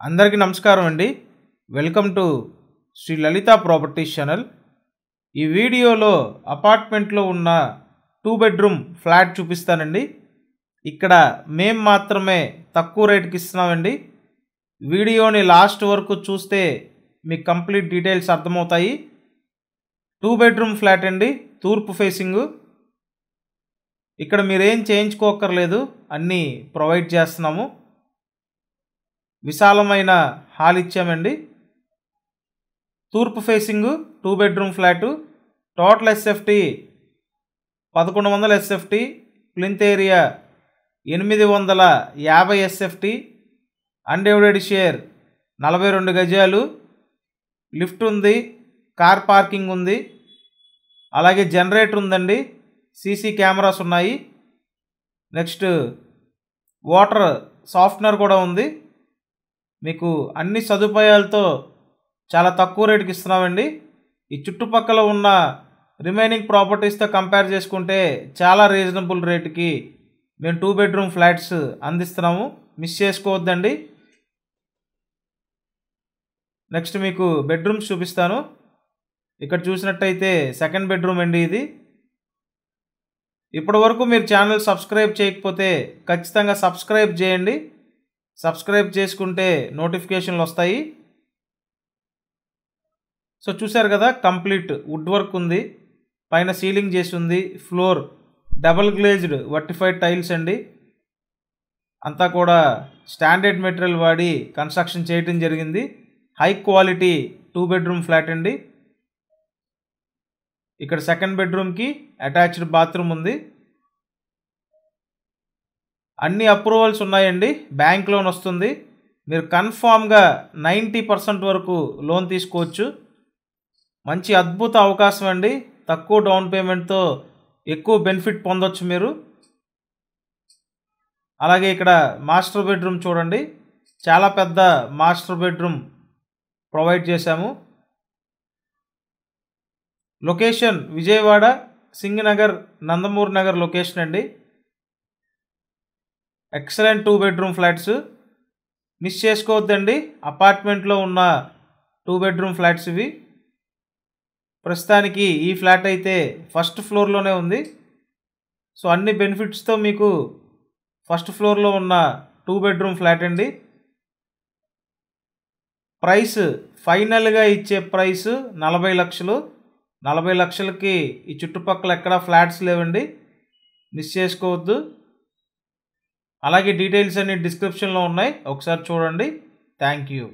అందరికీ నమస్కారం అండి. Welcome to Sri Lalitha properties channel. ఈ వీడియోలో అపార్ట్మెంట్లో ఉన్న 2 బెడ్రూమ్ ఫ్లాట్ చూపిస్తానండి. ఇక్కడ మేము మాత్రమే తక్కువ రేటుకి ఇస్తున్నామండి. వీడియోని లాస్ట్ వరకు చూస్తే మీకు కంప్లీట్ డీటెయిల్స్ అర్థమవుతాయి. 2 బెడ్రూమ్ ఫ్లాట్ అండి, తూర్పు ఫేసింగు. ఇక్కడ మీరేం చేయించుకోకర్లేదు, అన్నీ ప్రొవైడ్ చేస్తున్నాము. విశాలమైన హాల్ ఇచ్చామండి. తూర్పు facing 2 bedroom flat. Total SFT 1100 SFT, plinth area 850 SFT, undivided share 42 గజాలు, లిఫ్ట్ ఉంది, కార్ పార్కింగ్ ఉంది, అలాగే జనరేటర్ ఉందండి, సీసీ కెమెరాస్ ఉన్నాయి. నెక్స్ట్ వాటర్ సాఫ్ట్నర్ కూడా ఉంది. మీకు అన్ని సదుపాయాలతో చాలా తక్కువ రేటుకి ఇస్తున్నామండి. ఈ చుట్టుపక్కల ఉన్న రిమైనింగ్ ప్రాపర్టీస్తో కంపేర్ చేసుకుంటే చాలా రీజనబుల్ రేటుకి మేము 2 బెడ్రూమ్ ఫ్లాట్స్ అందిస్తున్నాము. మిస్ చేసుకోవద్దండి. నెక్స్ట్ మీకు బెడ్రూమ్స్ చూపిస్తాను. ఇక్కడ చూసినట్టయితే సెకండ్ బెడ్రూమ్ అండి ఇది. ఇప్పటి వరకు మీరు ఛానల్ సబ్స్క్రైబ్ చేయకపోతే ఖచ్చితంగా సబ్స్క్రైబ్ చేయండి. సబ్స్క్రైబ్ చేసుకుంటే నోటిఫికేషన్లు వస్తాయి. సో చూసారు కదా, కంప్లీట్ వుడ్ వర్క్ ఉంది, పైన సీలింగ్ చేసి ఉంది, floor double glazed vitrified tiles అండి. అంతా కూడా స్టాండర్డ్ మెటీరియల్ వాడి కన్స్ట్రక్షన్ చేయడం జరిగింది. హై క్వాలిటీ 2 బెడ్రూమ్ ఫ్లాట్ అండి. ఇక్కడ సెకండ్ బెడ్రూమ్కి అటాచ్డ్ బాత్రూమ్ ఉంది. అన్ని అప్రూవల్స్ ఉన్నాయండి. బ్యాంక్ లోన్ వస్తుంది. మీరు కన్ఫామ్గా 90% వరకు లోన్ తీసుకోవచ్చు. మంచి అద్భుత అవకాశం అండి. తక్కువ డౌన్ పేమెంట్తో ఎక్కువ బెనిఫిట్ పొందొచ్చు మీరు. అలాగే ఇక్కడ మాస్టర్ బెడ్రూమ్ చూడండి, చాలా పెద్ద మాస్టర్ బెడ్రూమ్ ప్రొవైడ్ చేశాము. లొకేషన్ విజయవాడ, సింగనగర్, నందమూరి నగర్ లొకేషన్ అండి. ఎక్సలెంట్ 2 బెడ్రూమ్ ఫ్లాట్స్, మిస్ చేసుకోవద్దండి. అపార్ట్మెంట్లో ఉన్న 2 బెడ్రూమ్ ఫ్లాట్స్ ఇవి. ప్రస్తుతానికి ఈ ఫ్లాట్ అయితే ఫస్ట్ ఫ్లోర్లోనే ఉంది. సో అన్ని బెనిఫిట్స్తో మీకు ఫస్ట్ ఫ్లోర్లో ఉన్న 2 బెడ్రూమ్ ఫ్లాట్ అండి. ప్రైస్ ఫైనల్గా ఇచ్చే ప్రైస్ 40 లక్షలు. 40 లక్షలకి ఈ చుట్టుపక్కల ఎక్కడా ఫ్లాట్స్ లేవండి, మిస్ చేసుకోవద్దు. అలాగే డీటెయిల్స్ అన్ని డిస్క్రిప్షన్లో ఉన్నాయి, ఒకసారి చూడండి. Thank you.